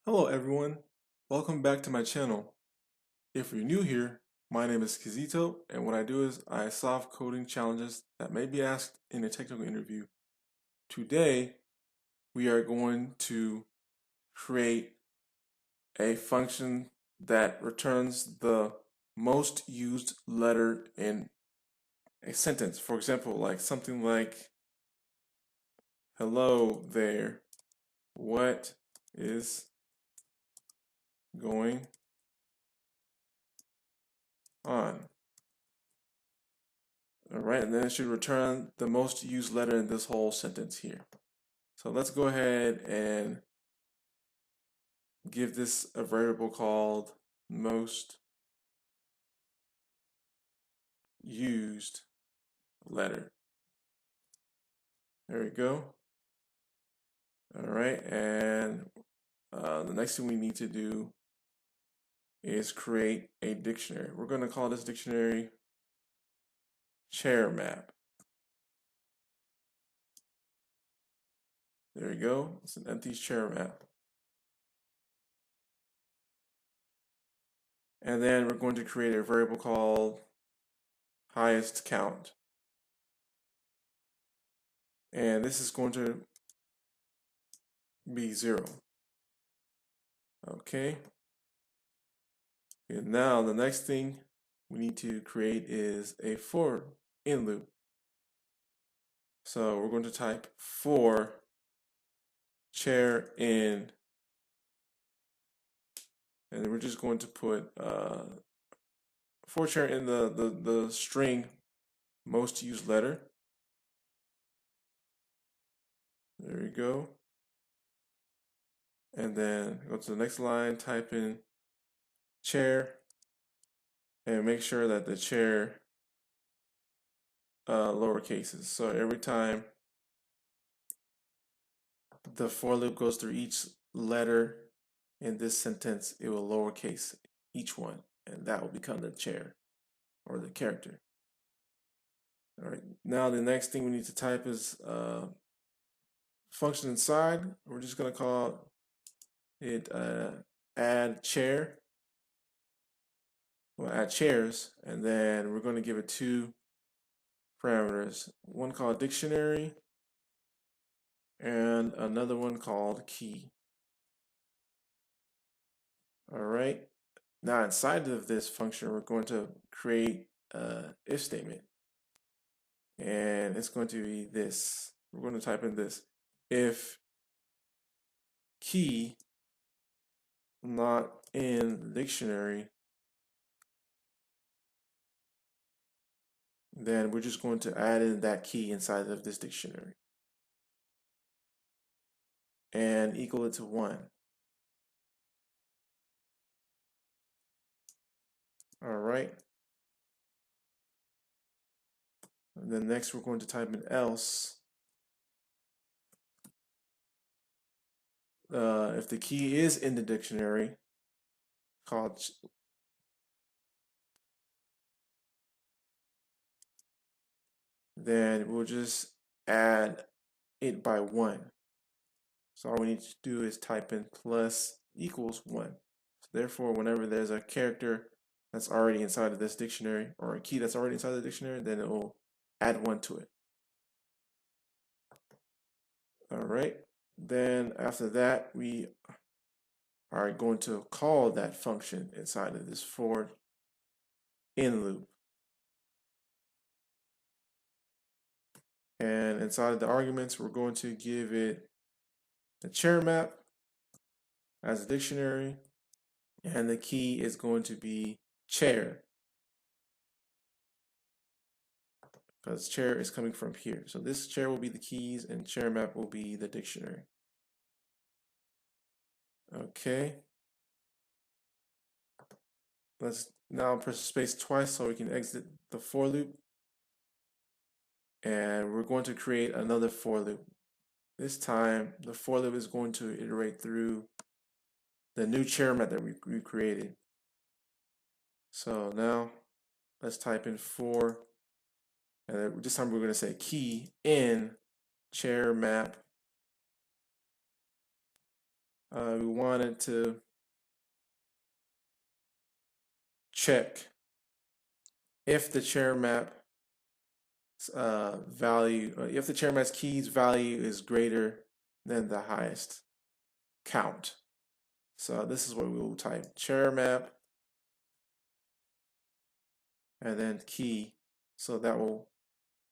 Hello everyone, welcome back to my channel. If you're new here, my name is Kizito, and what I do is I solve coding challenges that may be asked in a technical interview. Today, we are going to create a function that returns the most used letter in a sentence. For example, like something like, hello there, what is going on? All right, and then it should return the most used letter in this whole sentence here. So let's go ahead and give this a variable called most used letter. There we go. All right, and the next thing we need to do is create a dictionary. We're going to call this dictionary chair map. There you go. It's an empty chair map. And then we're going to create a variable called highest count. And this is going to be 0. Okay. And now the next thing we need to create is a for in loop. So we're going to type for chair in, and we're just going to put for chair in the string most used letter. There you go. And then go to the next line, type in chair, and make sure that the chair lower cases. So every time the for loop goes through each letter in this sentence, it will lowercase each one, and that will become the chair or the character. All right, now the next thing we need to type is function inside. We're just going to call it add chair. We'll add chairs, and then we're going to give it 2 parameters, one called dictionary and another one called key. All right, now inside of this function, we're going to create an if statement, and it's going to be this. We're going to type in this: if key not in the dictionary, then we're just going to add in that key inside of this dictionary and equal it to 1. All right. And then next we're going to type in else. If the key is in the dictionary, then we'll just add it by 1. So all we need to do is type in plus equals 1. So therefore, whenever there's a character that's already inside of this dictionary, or a key that's already inside the dictionary, then it will add 1 to it. All right. Then after that, we are going to call that function inside of this for in loop. And inside of the arguments, we're going to give it the chair map as a dictionary, and the key is going to be chair, because chair is coming from here. So this chair will be the keys, and chair map will be the dictionary. Okay. Let's now press space twice so we can exit the for loop. And we're going to create another for loop. This time, the for loop is going to iterate through the new chair map that we created. So now let's type in for, and this time we're going to say key in chair map we wanted to check if the chair map if the chair map's keys value is greater than the highest count. So this is what we will type: chair map and then key. So that will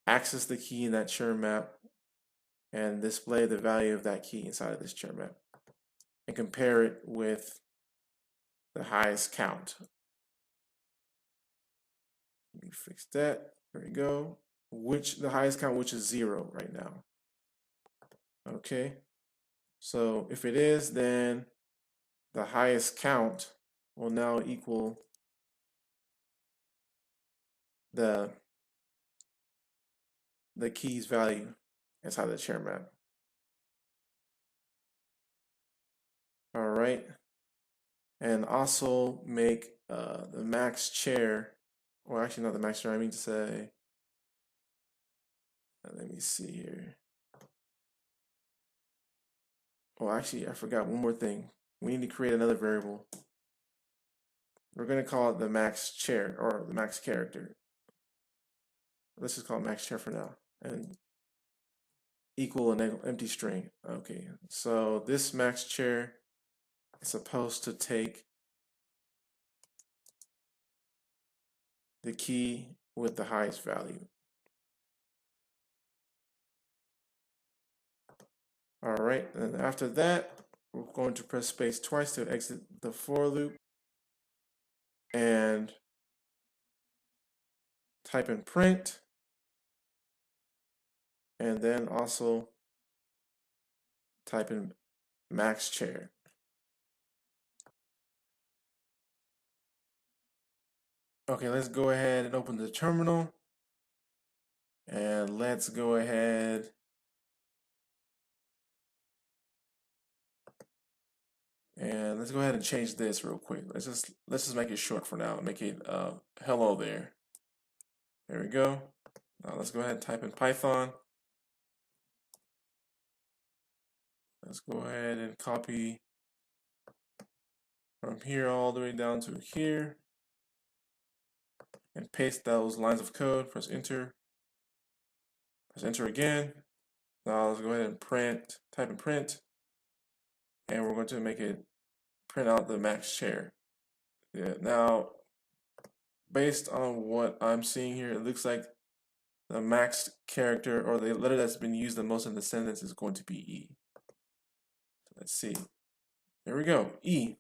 access the key in that chair map and display the value of that key inside of this chair map and compare it with the highest count. Let me fix that. There we go. The highest count, which is 0 right now. Okay. So if it is, then the highest count will now equal the key's value inside the chair map. All right. And also make the maxChar, or actually not the maxChar, I mean to say, let me see here. Oh, actually, I forgot one more thing. We need to create another variable. We're going to call it the maxChar, or the max character. Let's just call it maxChar for now, and equal an empty string. Okay, so this maxChar is supposed to take the key with the highest value. All right, and after that, we're going to press space twice to exit the for loop and type in print, and then also type in maxChar. Okay, let's go ahead and open the terminal, and let's go ahead and change this real quick. Let's just make it short for now. Make it hello there. There we go. Now let's go ahead and type in Python. Let's go ahead and copy from here all the way down to here and paste those lines of code. Press enter. Press enter again. Now let's go ahead and type in print, and we're going to make it print out the maxChar. Yeah, now based on what I'm seeing here, it looks like the max character, or the letter that's been used the most in the sentence, is going to be E. Let's see. There we go, E.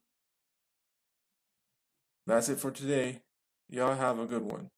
That's it for today. Y'all have a good one.